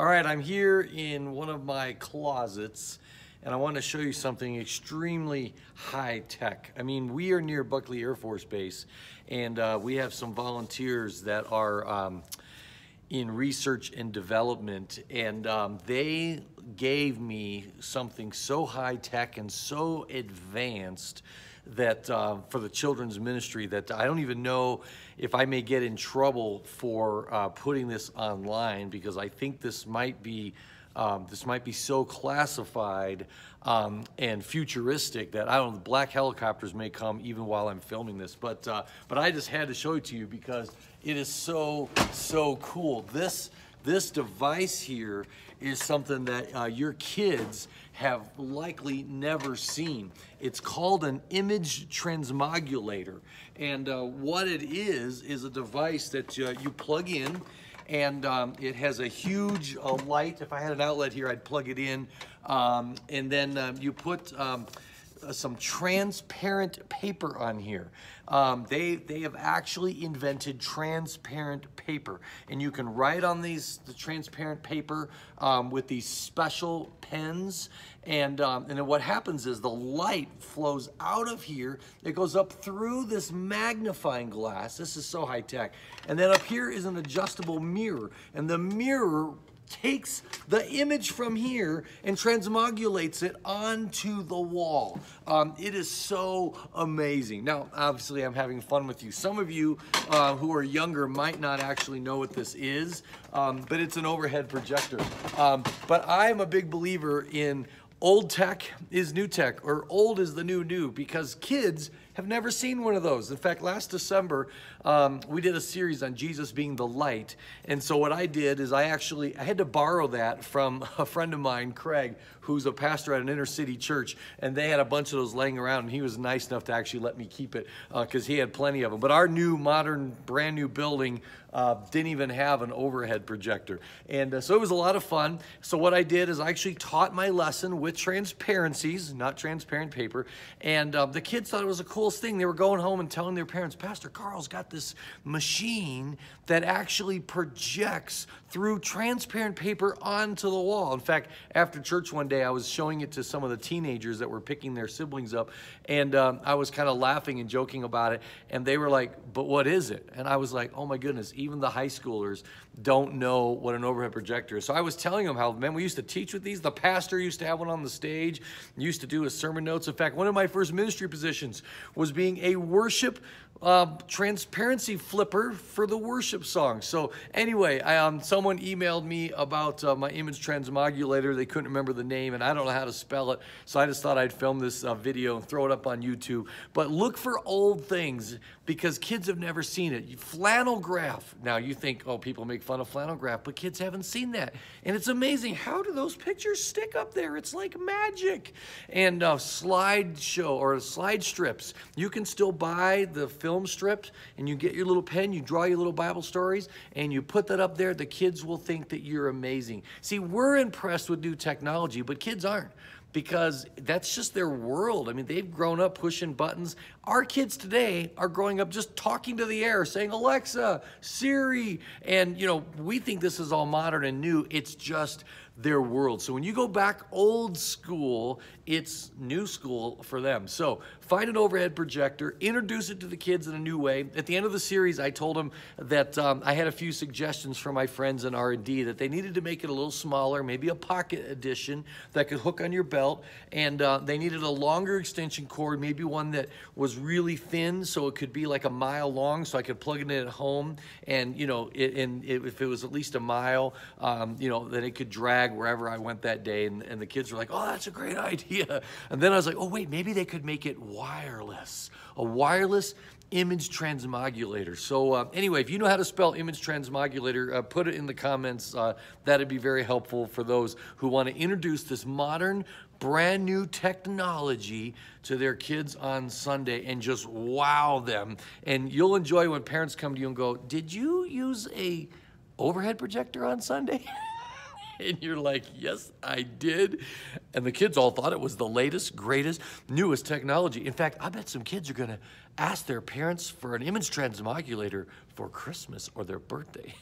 All right, I'm here in one of my closets and I want to show you something extremely high tech. I mean, we are near Buckley Air Force Base and we have some volunteers that are in research and development, and they gave me something so high tech and so advanced that for the children's ministry that I don't even know if I may get in trouble for putting this online, because I think this might be so classified and futuristic that I don't know, the black helicopters may come even while I'm filming this. But I just had to show it to you because it is so cool. This device here is something that your kids have likely never seen. It's called an image transmogulator. And what it is a device that you plug in, and it has a huge light. If I had an outlet here, I'd plug it in. And then you put some transparent paper on here. They have actually invented transparent paper, and you can write on the transparent paper with these special pens, and then what happens is the light flows out of here. It goes up through this magnifying glass. This is so high tech. And then up here is an adjustable mirror, and the mirror takes the image from here and transmogulates it onto the wall. It is so amazing. Now, obviously, I'm having fun with you. Some of you who are younger might not actually know what this is, but it's an overhead projector. But I'm a big believer in old tech is new tech, or old is the new, because kids have never seen one of those. In fact, last December, we did a series on Jesus being the light. And so what I did is I had to borrow that from a friend of mine, Craig, who's a pastor at an inner city church. And they had a bunch of those laying around, and he was nice enough to actually let me keep it because he had plenty of them. But our new, modern, brand new building didn't even have an overhead projector. And so it was a lot of fun. So what I did is I actually taught my lesson with transparencies, not transparent paper. And the kids thought it was the coolest thing. They were going home and telling their parents, Pastor Carl's got this machine that actually projects through transparent paper onto the wall. In fact, after church one day, I was showing it to some of the teenagers that were picking their siblings up. And I was kind of laughing and joking about it. And they were like, but what is it? And I was like, oh my goodness, even the high schoolers don't know what an overhead projector is. So I was telling them how, man, we used to teach with these. The pastor used to have one on the stage, used to do his sermon notes. In fact, one of my first ministry positions was being a worship transparency flipper for the worship song. So anyway, someone emailed me about my image transmogulator. They couldn't remember the name, and I don't know how to spell it. So I just thought I'd film this video and throw it up on YouTube. But look for old things because kids have never seen it. Flannel graph. Now you think, oh, people make fun of flannel graph, but kids haven't seen that. And it's amazing. How do those pictures stick up there? It's like magic. And slideshow or slide strips. You can still buy the film strips, and you get your little pen, you draw your little Bible stories, and you put that up there. The kids will think that you're amazing. See, we're impressed with new technology, but kids aren't, because that's just their world. I mean, they've grown up pushing buttons. Our kids today are growing up just talking to the air, saying, Alexa, Siri, and you know, we think this is all modern and new. It's just their world. So when you go back old school, it's new school for them. So find an overhead projector, introduce it to the kids in a new way. At the end of the series, I told them that I had a few suggestions from my friends in R&D that they needed to make it a little smaller, maybe a pocket edition that could hook on your belt, and they needed a longer extension cord, maybe one that was really thin so it could be like a mile long so I could plug it in at home, and you know, if it was at least a mile, you know, then it could drag wherever I went that day. And the kids were like, oh, that's a great idea. And then I was like, oh wait, maybe they could make it wireless, a wireless image transmogulator. So anyway, if you know how to spell image transmogulator, put it in the comments. That'd be very helpful for those who want to introduce this modern, brand new technology to their kids on Sunday and just wow them. And you'll enjoy when parents come to you and go, did you use a overhead projector on Sunday? And you're like, yes, I did. And the kids all thought it was the latest, greatest, newest technology. In fact, I bet some kids are going to ask their parents for an image transmogulator for Christmas or their birthday.